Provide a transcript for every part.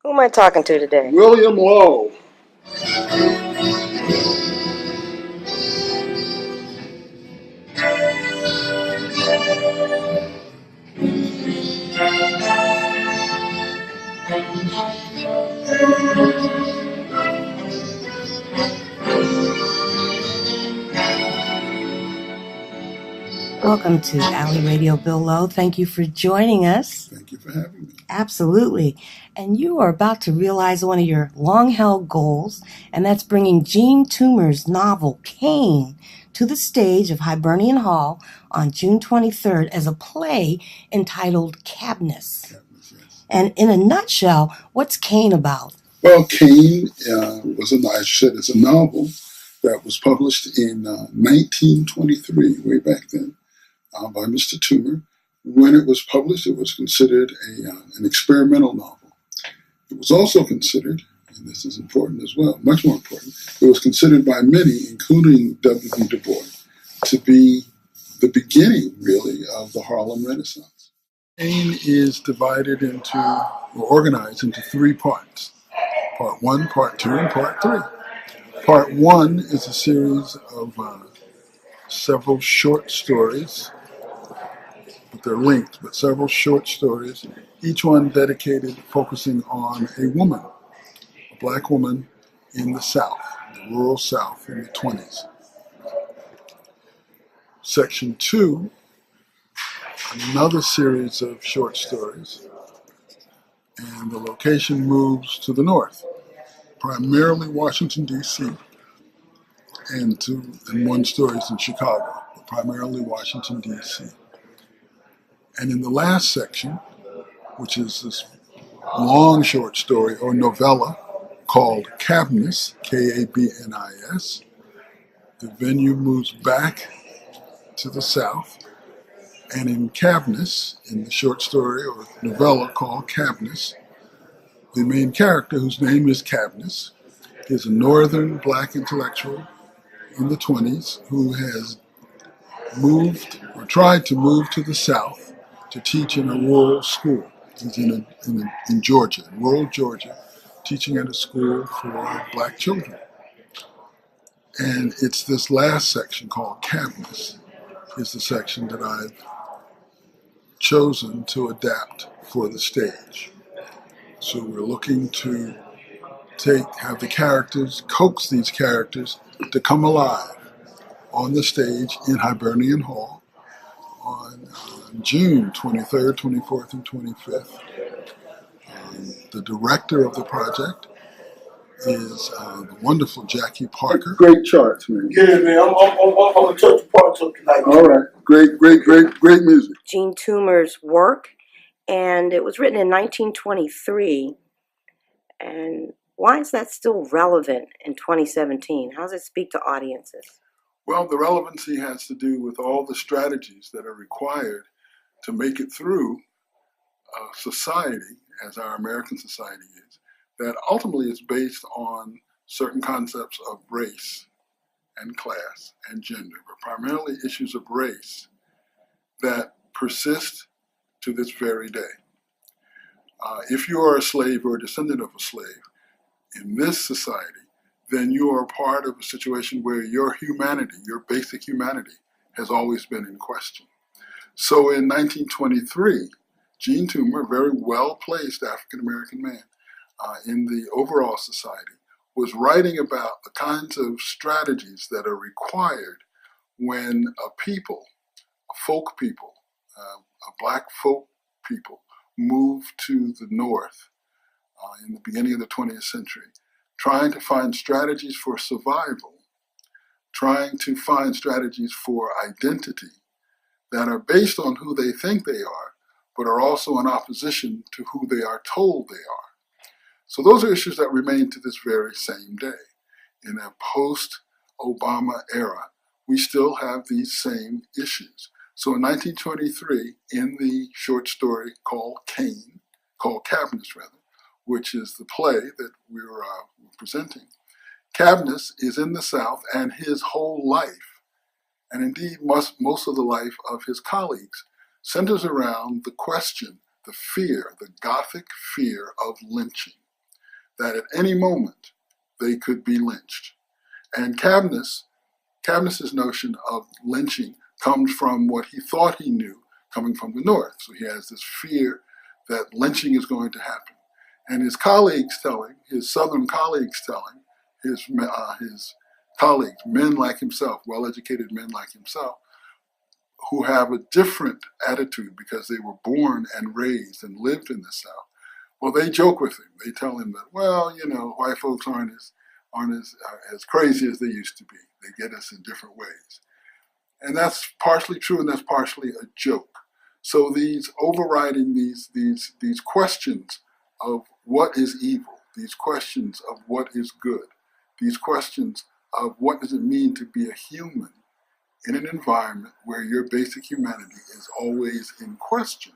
Who am I talking to today? William Lowe. Welcome to AiLi Radio, Bill Lowe. Thank you for joining us. Thank you for having me. Absolutely. And you are about to realize one of your long-held goals, and that's bringing Jean Toomer's novel, Cain, to the stage of Hibernian Hall on June 23rd as a play entitled KABNIS. KABNIS, yes. And in a nutshell, what's Cain about? Well, Cain it's a novel that was published in 1923, way back then, by Mr. Toomer. When it was published, it was considered an experimental novel. It was also considered, and this is important as well, much more important, it was considered by many, including W. Du Bois, to be the beginning, really, of the Harlem Renaissance. Cain is organized into three parts. Part 1, Part 2, and Part 3. Part 1 is a series of several short stories, but they're linked, but several short stories, each one dedicated, focusing on a woman, a black woman in the South, the rural South in the 20s. Section 2, another series of short stories, and the location moves to the north, primarily Washington, D.C., and one story is in Chicago, but primarily Washington, D.C. And in the last section, which is this long short story or novella called KABNIS, K-A-B-N-I-S, the venue moves back to the south. And in KABNIS, in the short story or novella called KABNIS, the main character, whose name is KABNIS, is a northern black intellectual in the 20s who has moved or tried to move to the south to teach in a rural school. He's in Georgia, in rural Georgia, teaching at a school for black children. And it's this last section called KABNIS is the section that I've chosen to adapt for the stage. So we're looking to have the characters, coax these characters to come alive on the stage in Hibernian Hall on June 23rd, 24th, and 25th. The director of the project is the wonderful Jackie Parker. Great charts, man. Yeah, man. I'm gonna touch the parts up tonight. All right. Great music. Jean Toomer's work, and it was written in 1923. And why is that still relevant in 2017? How does it speak to audiences? Well, the relevancy has to do with all the strategies that are required to make it through society, as our American society is, that ultimately is based on certain concepts of race and class and gender, but primarily issues of race that persist to this very day. If you are a slave or a descendant of a slave in this society, then you are part of a situation where your humanity, your basic humanity, has always been in question. So in 1923, Jean Toomer, a very well-placed African-American man in the overall society, was writing about the kinds of strategies that are required when a people, a folk people, a black folk people, move to the north in the beginning of the 20th century, trying to find strategies for survival, trying to find strategies for identity that are based on who they think they are, but are also in opposition to who they are told they are. So those are issues that remain to this very same day. In a post-Obama era, we still have these same issues. So in 1923, in the short story called Cain, called KABNIS rather, which is the play that we're presenting, KABNIS is in the South, and his whole life, and indeed most of the life of his colleagues, centers around the question, the fear, the Gothic fear of lynching. that at any moment they could be lynched. And KABNIS's notion of lynching comes from what he thought he knew coming from the North. So he has this fear that lynching is going to happen. And his Southern colleagues telling, his colleagues, men like himself, well-educated men like himself, who have a different attitude because they were born and raised and lived in the South. Well, they joke with him. They tell him that, well, white folks aren't as crazy as they used to be. They get us in different ways. And that's partially true, and that's partially a joke. So these overriding these questions of what is evil, these questions of what is good, these questions of what does it mean to be a human in an environment where your basic humanity is always in question,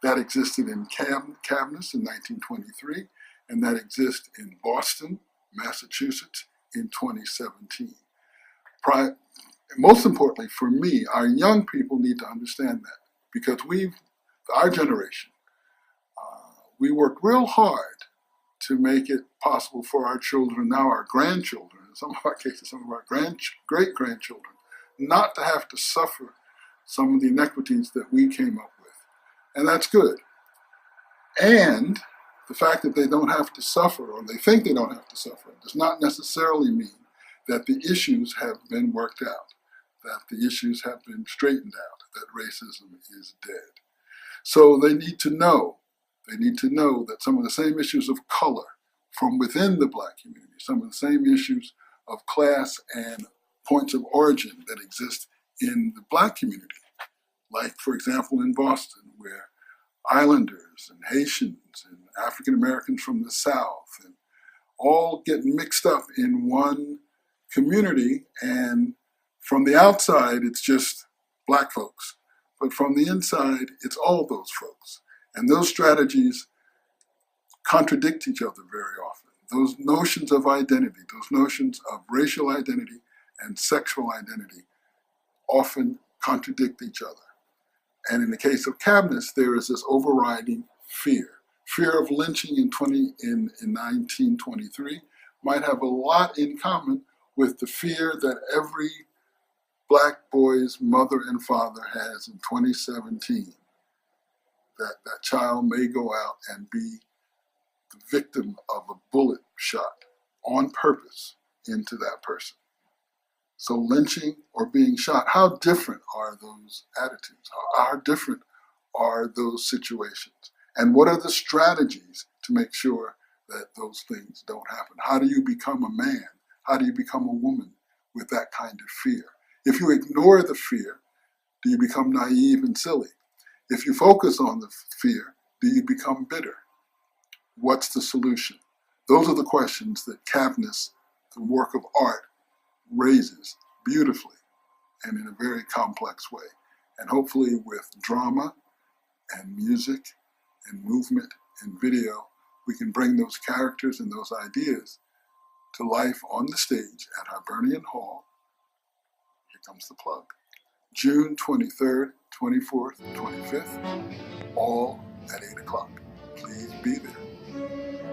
that existed in KABNIS in 1923, and that exists in Boston, Massachusetts in 2017. Most importantly, for me, our young people need to understand that, because our generation, we work real hard to make it possible for our children, now our grandchildren, in some of our cases, some of our great-grandchildren, not to have to suffer some of the inequities that we came up with. And that's good. And the fact that they don't have to suffer, or they think they don't have to suffer, does not necessarily mean that the issues have been worked out, that the issues have been straightened out, that racism is dead. So they need to know that some of the same issues of color from within the Black community, some of the same issues of class and points of origin that exist in the Black community, like, for example, in Boston, where Islanders and Haitians and African Americans from the South and all get mixed up in one community, and from the outside it's just Black folks, but from the inside it's all those folks. And those strategies contradict each other very often. Those notions of identity, those notions of racial identity and sexual identity often contradict each other. And in the case of KABNIS, there is this overriding fear of lynching in 1923 might have a lot in common with the fear that every Black boy's mother and father has in 2017, that that child may go out and be the victim of a bullet shot on purpose into that person. So lynching or being shot, how different are those attitudes? How different are those situations? And what are the strategies to make sure that those things don't happen? How do you become a man? How do you become a woman with that kind of fear? If you ignore the fear, do you become naive and silly? If you focus on the fear, do you become bitter? What's the solution? Those are the questions that KABNIS, the work of art, raises beautifully and in a very complex way. And hopefully with drama and music and movement and video, we can bring those characters and those ideas to life on the stage at Hibernian Hall. Here comes the plug. June 23rd, 24th, and 25th, all at 8 o'clock. Please be there.